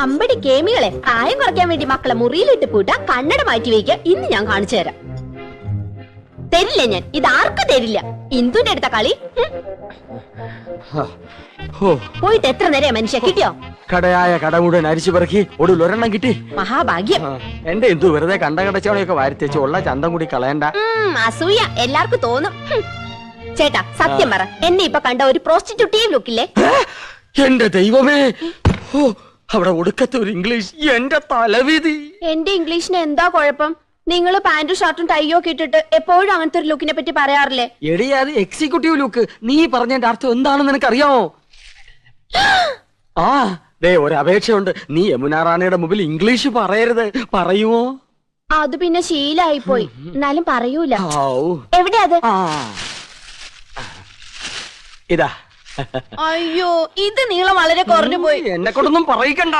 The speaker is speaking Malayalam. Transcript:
അമ്പടി കേമികളെ പ്രായം കുറയ്ക്കാൻ വേണ്ടി മക്കളെ മുറിയിലിട്ട് പൂട്ട കണ്ണട മാറ്റി വയ്ക്കുക. ഇന്ന് ഞാൻ കാണിച്ചു തരാം. തരില്ല ഞാൻ, ഇത് ആർക്കും തരില്ല. ഇന്ദുന്റെ അടുത്ത കളി. പോയിട്ട് എത്ര നേരം മനുഷ്യ കിട്ടിയോ? കടയായ കട മുഴുവൻ അരിച്ചു പെറുക്കി ഒടുവിൽ ഒരെണ്ണം കിട്ടി. മഹാഭാഗ്യം. എന്റെ എന്തു വെറുതെ കണ്ട കടച്ചവണയൊക്കെ വാരിത്തേച്ച് ഉള്ള ചന്തം കൂടി കളയണ്ട. അസൂയ എല്ലാവർക്കും തോന്നും. ചേട്ടാ സത്യം പറ, എന്നെ ഇപ്പൊ കണ്ട ഒരു പ്രോസ്റ്റിറ്റ്യൂട്ടീവ് ലുക്കില്ലേ? എന്റെ ദൈവമേ, അവിടെ ഒടുക്കത്തെ ഒരു ഇംഗ്ലീഷ്. എന്റെ തലവിധി. എന്റെ ഇംഗ്ലീഷിന് എന്താ കുഴപ്പം? നിങ്ങൾ പാന്റും ഷർട്ടും ടൈയോ ഒക്കെ ഇട്ടിട്ട് എപ്പോഴും അങ്ങനത്തെ ഒരു ലുക്കിനെ പറ്റി പറയാറില്ലേ? എടി അത് എക്സിക്യൂട്ടീവ് ലുക്ക്. നീ പറഞ്ഞതിന്റെ അർത്ഥം എന്താണെന്ന് നിനക്കറിയാമോ? ആ ദേ ഒരു അപേക്ഷയുണ്ട്. നീ യമുന റാണിയുടെ മുമ്പിൽ ഇംഗ്ലീഷ് പറയരുത്. പറയുമോ? അത് പിന്നെ ശീലായി പോയി. എന്നാലും പറയൂല. എവിടെ അത്? ഇതാ. അയ്യോ, ഇത് നീളം വളരെ കുറഞ്ഞു പോയി. എന്നെ കൊണ്ടൊന്നും പറയിക്കണ്ട.